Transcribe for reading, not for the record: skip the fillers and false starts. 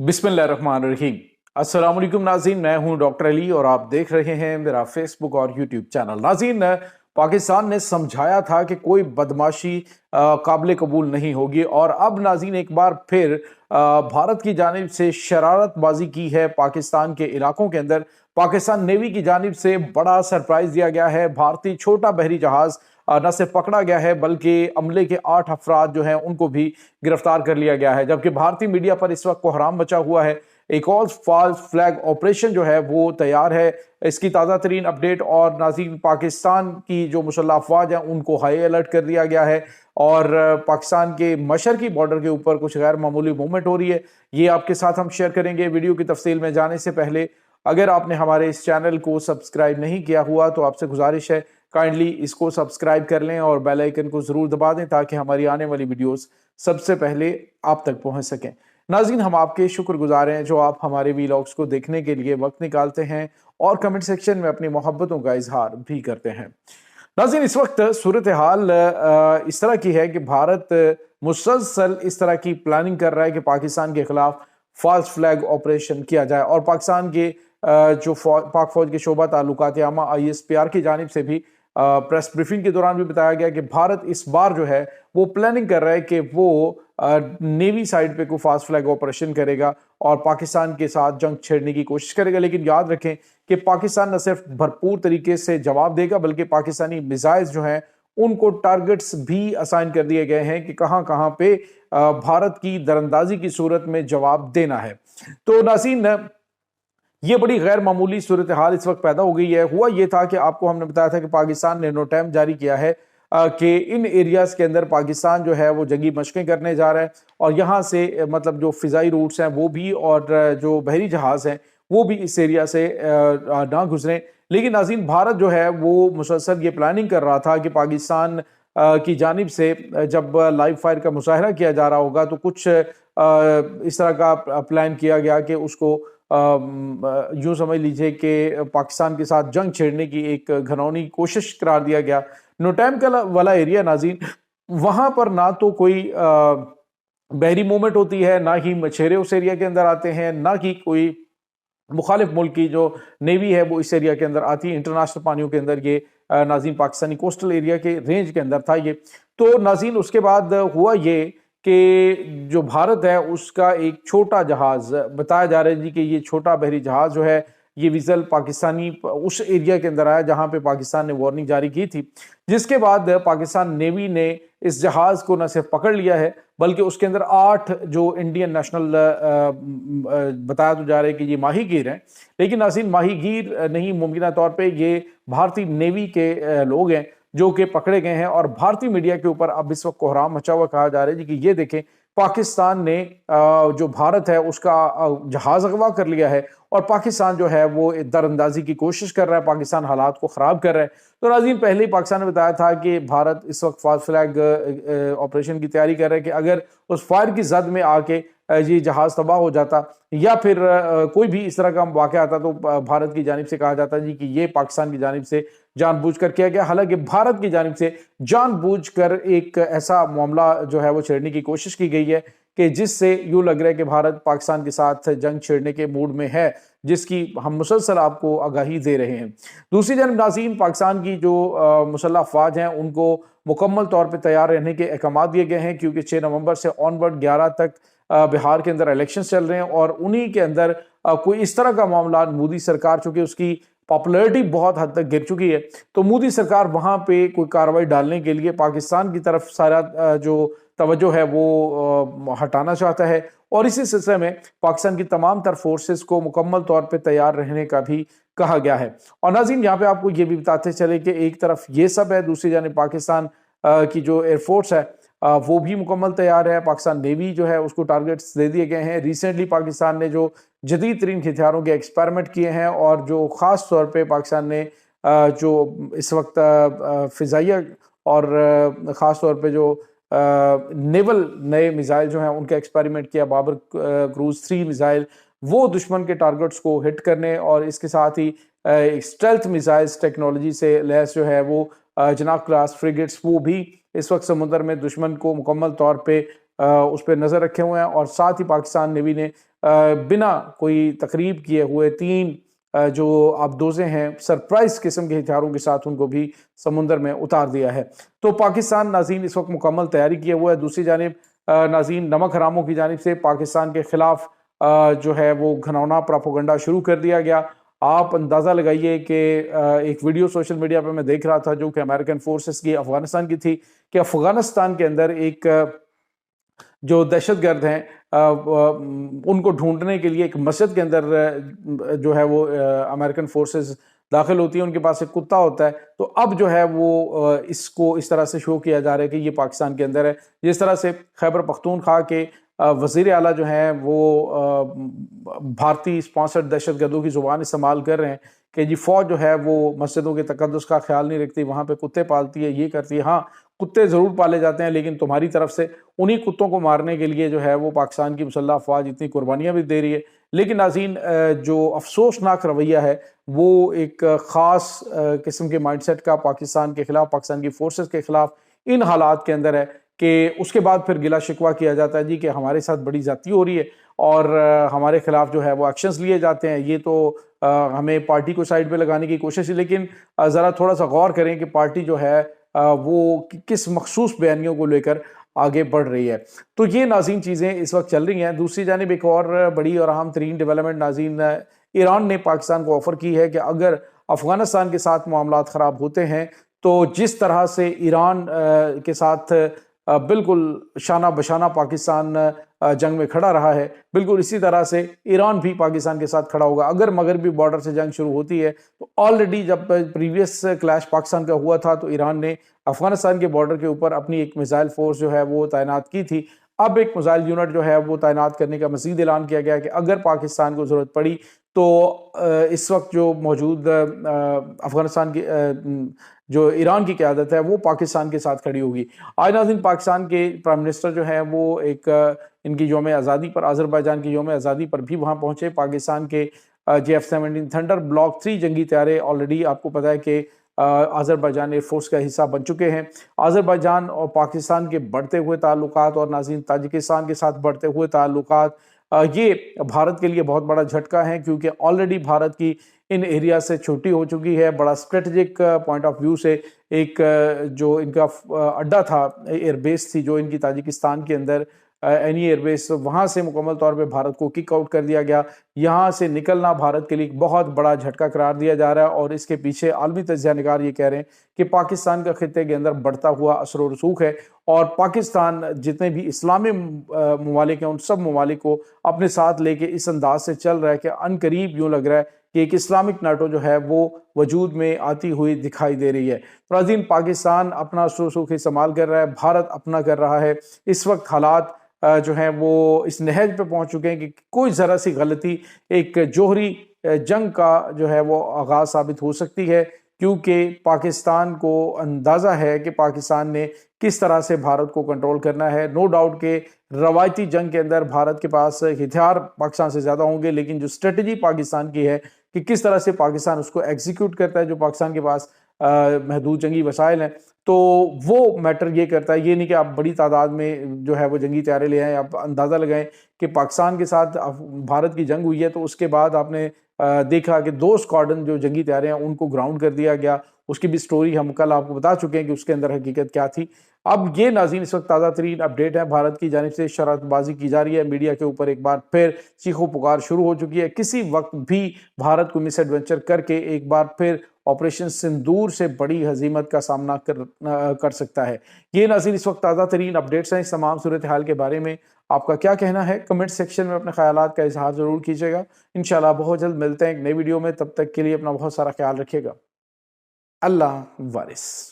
बिस्मिल्लाहिर्रहमानिर्रहीम। अस्सलाम वालेकुम नाज़रीन, मैं हूं डॉक्टर अली और आप देख रहे हैं मेरा फेसबुक और यूट्यूब चैनल। नाज़रीन, पाकिस्तान ने समझाया था कि कोई बदमाशी काबिल कबूल नहीं होगी और अब नाज़रीन एक बार फिर भारत की जानिब से शरारतबाजी की है पाकिस्तान के इलाकों के अंदर। पाकिस्तान नेवी की जानिब से बड़ा सरप्राइज दिया गया है। भारतीय छोटा बहरी जहाज न सिर्फ पकड़ा गया है बल्कि अमले के 8 अफराद जो हैं उनको भी गिरफ्तार कर लिया गया है। जबकि भारतीय मीडिया पर इस वक्त कोहराम मचा हुआ है। एक और फॉल्स फ्लैग ऑपरेशन जो है वो तैयार है। इसकी ताज़ा तरीन अपडेट और नाज़रीन, पाकिस्तान की जो मुसल्लह अफवाज हैं उनको हाई अलर्ट कर दिया गया है और पाकिस्तान के मशरकी बॉर्डर के ऊपर कुछ गैर मामूली मूवमेंट हो रही है। ये आपके साथ हम शेयर करेंगे। वीडियो की तफसील में जाने से पहले अगर आपने हमारे इस चैनल को सब्सक्राइब नहीं किया हुआ तो आपसे गुजारिश है काइंडली इसको सब्सक्राइब कर लें और बेल आइकन को जरूर दबा दें ताकि हमारी आने वाली वीडियोस सबसे पहले आप तक पहुंच सकें। नाज़रीन, हम आपके शुक्रगुजार हैं जो आप हमारे वीलॉग्स को देखने के लिए वक्त निकालते हैं और कमेंट सेक्शन में अपनी मोहब्बतों का इजहार भी करते हैं। नाज़रीन, इस वक्त सूरत हाल इस तरह की है कि भारत मुसलसल इस तरह की प्लानिंग कर रहा है कि पाकिस्तान के खिलाफ फॉल्स फ्लैग ऑपरेशन किया जाए और पाकिस्तान के जो पाक फौज के शोबा ताल्लुकात आमा ISPR की जानिब से भी प्रेस ब्रीफिंग के दौरान भी बताया गया कि भारत इस बार जो है वो प्लानिंग कर रहा है कि वो नेवी साइड पे कोई फास्ट फ्लैग ऑपरेशन करेगा और पाकिस्तान के साथ जंग छेड़ने की कोशिश करेगा। लेकिन याद रखें कि पाकिस्तान न सिर्फ भरपूर तरीके से जवाब देगा बल्कि पाकिस्तानी मिसाइल्स जो हैं उनको टारगेट्स भी असाइन कर दिए गए हैं कि कहां कहां पे भारत की दरअंदाजी की सूरत में जवाब देना है। तो नाज़रीन, ये बड़ी गैर मामूली सूरत हाल इस वक्त पैदा हो गई है। हुआ ये था कि आपको हमने बताया था कि पाकिस्तान ने नोटैम जारी किया है कि इन एरियाज के अंदर पाकिस्तान जो है वो जंगी मशकें करने जा रहा है और यहाँ से मतलब जो फिजाई रूट्स हैं वो भी और जो बहरी जहाज हैं वो भी इस एरिया से ना गुजरें। लेकिन नाज़रीन, भारत जो है वो मुसलसल ये प्लानिंग कर रहा था कि पाकिस्तान की जानिब से जब लाइव फायर का मुजाहरा किया जा रहा होगा तो कुछ इस तरह का प्लान किया गया कि उसको यूं समझ लीजिए कि पाकिस्तान के साथ जंग छेड़ने की एक घनौनी कोशिश करार दिया गया। नोटैम का वाला एरिया नाज़रीन, वहां पर ना तो कोई बहरी मूवमेंट होती है, ना ही मछेरे उस एरिया के अंदर आते हैं, ना कि कोई मुखालिफ मुल्क की जो नेवी है वो इस एरिया के अंदर आती है। इंटरनेशनल पानियों के अंदर ये नाज़रीन पाकिस्तानी कोस्टल एरिया के रेंज के अंदर था ये। तो नाज़रीन, उसके बाद हुआ ये कि जो भारत है उसका एक छोटा जहाज बताया जा रहा है जी कि ये छोटा बहरी जहाज जो है ये विजल पाकिस्तानी उस एरिया के अंदर आया जहां पे पाकिस्तान ने वार्निंग जारी की थी, जिसके बाद पाकिस्तान नेवी ने इस जहाज को न सिर्फ पकड़ लिया है बल्कि उसके अंदर 8 जो इंडियन नेशनल बताया तो जा रहा है कि ये माहीगीर हैं। लेकिन नाज़रीन, माहीगीर नहीं, मुमकिन तौर पर ये भारतीय नेवी के लोग हैं जो कि पकड़े गए हैं और भारतीय मीडिया के ऊपर अब इस वक्त कोहराम मचा हुआ कहा जा रहा है कि ये देखें पाकिस्तान ने जो भारत है उसका जहाज अगवा कर लिया है और पाकिस्तान जो है वो दरअंदाजी की कोशिश कर रहा है, पाकिस्तान हालात को खराब कर रहा है। तो नाज़रीन, पहले ही पाकिस्तान ने बताया था कि भारत इस वक्त फास्ट फ्लैग ऑपरेशन की तैयारी कर रहा है कि अगर उस फायर की जद में आके ये जहाज तबाह हो जाता या फिर कोई भी इस तरह का वाक़या आता तो भारत की जानिब से कहा जाता जी कि ये पाकिस्तान की जानिब से जानबूझकर किया गया। हालांकि भारत की जानिब से जानबूझकर एक ऐसा मामला जो है वो छेड़ने की कोशिश की गई है कि जिससे यूं लग रहा है कि भारत पाकिस्तान के साथ जंग छेड़ने के मूड में है, जिसकी हम मुसलसल आपको आगाही दे रहे हैं। दूसरी जानब नाज़रीन, पाकिस्तान की जो मुसल्लह अफवाज हैं उनको मुकम्मल तौर पर तैयार रहने के अहकाम दिए गए हैं क्योंकि 6 नवंबर से ऑनवर्ड 11 तक बिहार के अंदर इलेक्शन चल रहे हैं और उन्हीं के अंदर कोई इस तरह का मामला मोदी सरकार, चूंकि उसकी पॉपुलैरिटी बहुत हद तक गिर चुकी है, तो मोदी सरकार वहां पे कोई कार्रवाई डालने के लिए पाकिस्तान की तरफ सारा जो तवज्जो है वो हटाना चाहता है और इसी सिलसिले में पाकिस्तान की तमाम तर फोर्सेस को मुकम्मल तौर पे तैयार रहने का भी कहा गया है। और नाज़रीन, यहाँ पे आपको ये भी बताते चले कि एक तरफ ये सब है, दूसरी जानिब पाकिस्तान की जो एयरफोर्स है वो भी मुकम्मल तैयार है। पाकिस्तान नेवी जो है उसको टारगेट्स दे दिए गए हैं। रिसेंटली पाकिस्तान ने जो जदीद तरीन हथियारों के एक्सपेरिमेंट किए हैं और जो ख़ास तौर पे पाकिस्तान ने जो इस वक्त फ़िज़ाइया और ख़ास तौर पे जो नेवल नए मिसाइल जो हैं उनका एक्सपेरिमेंट किया, बाबर क्रूज 3 मिसाइल, वो दुश्मन के टारगेट्स को हिट करने और इसके साथ ही स्टेल्थ मिसाइल्स टेक्नोलॉजी से लैस जो है वो जनाब क्लास फ्रिगेट्स वो भी इस वक्त समुद्र में दुश्मन को मुकम्मल तौर पे उस पर नज़र रखे हुए हैं। और साथ ही पाकिस्तान नेवी ने بنا کوئی تقریب کیے ہوئے 3 جو آبدوزیں ہیں سرپرائز قسم کے ہتھیاروں کے ساتھ ان کو بھی سمندر میں اتار دیا ہے۔ تو پاکستان ناظرین اس وقت مکمل تیاری کیے ہوا ہے۔ دوسری جانب ناظرین نمک حراموں کی جانب سے پاکستان کے خلاف جو ہے وہ گھناؤنا پراپوگنڈا شروع کر دیا گیا۔ آپ اندازہ لگائیے کہ ایک ویڈیو سوشل میڈیا پہ میں دیکھ رہا تھا جو کہ امریکن فورسز کی افغانستان کی تھی، کہ افغانستان کے اندر ایک جو دہشت گرد ہیں ان کو ڈھونڈنے کے لیے ایک مسجد کے اندر جو ہے وہ امریکن فورسز داخل ہوتی ہیں، ان کے پاس ایک کتا ہوتا ہے۔ تو اب جو ہے وہ اس کو اس طرح سے شو کیا جا رہا ہے کہ یہ پاکستان کے اندر ہے، جس طرح سے خیبر پختونخوا کے وزیر اعلیٰ جو ہیں وہ بھارتی سپانسرڈ دہشت گردوں کی زبان استعمال کر رہے ہیں کہ جی فوج جو ہے وہ مسجدوں کے تقدس کا خیال نہیں رکھتی، وہاں پہ کتے پالتی ہے، یہ کرتی ہے۔ ہاں کتے ضرور پالے جاتے ہیں، لیکن تمہاری طرف سے انہی کتوں کو مارنے کے لیے جو ہے وہ پاکستان کی مسلح افواج اتنی قربانیاں بھی دے رہی ہے۔ لیکن ناظرین جو افسوسناک رویہ ہے وہ ایک خاص قسم کے مائنڈ سیٹ کا پاکستان کے خلاف، پاکستان کی فورسز کے خلاف ان حالات کے اندر ہے کہ اس کے بعد پھر گلہ شکوہ کیا جاتا ہے جی کہ ہمارے ساتھ بڑی زیادتی ہو رہی ہے اور ہمارے خلاف جو ہے وہ ایکشنز لیے جاتے ہیں۔ یہ تو ہمیں پارٹی کو سائڈ پہ لگانے کی کوشش ہے، لیکن ذرا تھوڑا سا غور کریں کہ پارٹی جو ہے وہ کس مخصوص بیانیوں کو لے کر آگے بڑھ رہی ہے۔ تو یہ ناظرین چیزیں اس وقت چل رہی ہیں۔ دوسری جانب ایک اور بڑی اور اہم ترین ڈیولپمنٹ ناظرین، ایران نے پاکستان کو آفر کی ہے کہ اگر افغانستان کے ساتھ معاملات خراب ہوتے ہیں تو جس طرح سے ایران کے ساتھ بالکل شانہ بشانہ پاکستان جنگ میں کھڑا رہا ہے، بالکل اسی طرح سے ایران بھی پاکستان کے ساتھ کھڑا ہوگا۔ اگر مغربی بارڈر سے جنگ شروع ہوتی ہے تو آلریڈی جب پریویس کلیش پاکستان کا ہوا تھا تو ایران نے افغانستان کے بارڈر کے اوپر اپنی ایک میزائل فورس جو ہے وہ تعینات کی تھی۔ اب ایک میزائل یونٹ جو ہے وہ تعینات کرنے کا مزید اعلان کیا گیا کہ اگر پاکستان کو ضرورت پڑی تو اس وقت جو موجود افغانستان کی جو ایران کی قیادت ہے وہ پاکستان کے ساتھ کھڑی ہوگی۔ آج ناظرین پاکستان کے پرائم منسٹر جو ہیں وہ ایک ان کی یوم آزادی پر، آذربائیجان کی یوم آزادی پر بھی وہاں پہنچے۔ پاکستان کے JF-17 تھنڈر بلاک 3 جنگی طیارے آلریڈی آپ کو پتہ ہے کہ آذربائیجان ایئر فورس کا حصہ بن چکے ہیں۔ آذربائیجان اور پاکستان کے بڑھتے ہوئے تعلقات اور ناظرین تاجکستان کے ساتھ بڑھتے ہوئے تعلقات یہ بھارت کے لیے بہت بڑا جھٹکا ہے، کیونکہ آلریڈی بھارت کی ان ایریا سے چھوٹی ہو چکی ہے۔ بڑا اسٹریٹجک پوائنٹ آف ویو سے ایک جو ان کا اڈا تھا، ایئر بیس تھی جو ان کی تاجکستان کے اندر اینی ایئر بیس، وہاں سے مکمل طور پہ بھارت کو کک آؤٹ کر دیا گیا۔ یہاں سے نکلنا بھارت کے لیے ایک بہت بڑا جھٹکا قرار دیا جا رہا ہے، اور اس کے پیچھے عالمی تجزیہ نگار یہ کہہ رہے ہیں کہ پاکستان کا خطے کے اندر بڑھتا ہوا اثر و رسوخ ہے، اور پاکستان جتنے بھی اسلامی ممالک ہیں ان سب ممالک کو اپنے ساتھ لے کے اس انداز سے چل رہا ہے کہ ان قریب یوں لگ رہا ہے کہ ایک اسلامک نیٹو جو ہے وہ وجود میں آتی ہوئی دکھائی دے رہی ہے۔ ناظرین پاکستان اپنا اثر و رسوخ استعمال کر رہا ہے، بھارت اپنا کر رہا ہے۔ اس وقت حالات جو ہیں وہ اس نہج پہ پہنچ چکے ہیں کہ کوئی ذرا سی غلطی ایک جوہری جنگ کا جو ہے وہ آغاز ثابت ہو سکتی ہے، کیونکہ پاکستان کو اندازہ ہے کہ پاکستان نے کس طرح سے بھارت کو کنٹرول کرنا ہے۔ نو ڈاؤٹ کہ روایتی جنگ کے اندر بھارت کے پاس ہتھیار پاکستان سے زیادہ ہوں گے، لیکن جو اسٹریٹجی پاکستان کی ہے کہ کس طرح سے پاکستان اس کو ایگزیکیوٹ کرتا ہے، جو پاکستان کے پاس محدود جنگی وسائل ہیں، تو وہ میٹر یہ کرتا ہے۔ یہ نہیں کہ آپ بڑی تعداد میں جو ہے وہ جنگی طیارے لے آئیں۔ آپ اندازہ لگائیں کہ پاکستان کے ساتھ بھارت کی جنگ ہوئی ہے تو اس کے بعد آپ نے دیکھا کہ 2 اسکواڈرن جو جنگی طیارے ہیں ان کو گراؤنڈ کر دیا گیا۔ اس کی بھی سٹوری ہم کل آپ کو بتا چکے ہیں کہ اس کے اندر حقیقت کیا تھی۔ اب یہ ناظرین اس وقت تازہ ترین اپڈیٹ ہے، بھارت کی جانب سے شرارت بازی کی جا رہی ہے، میڈیا کے اوپر ایک بار پھر چیخو پکار شروع ہو چکی ہے۔ کسی وقت بھی بھارت کو مس ایڈونچر کر کے ایک بار پھر آپریشن سندور سے بڑی ہزیمت کا سامنا کر سکتا ہے۔ یہ ناظرین اس وقت تازہ ترین اپڈیٹس ہیں۔ اس تمام صورتحال کے بارے میں آپ کا کیا کہنا ہے؟ کمنٹ سیکشن میں اپنے خیالات کا اظہار ضرور کیجیے گا۔ انشاءاللہ بہت جلد ملتے ہیں ایک نئی ویڈیو میں، تب تک کے لیے اپنا بہت سارا خیال رکھیے گا۔ اللہ وارث۔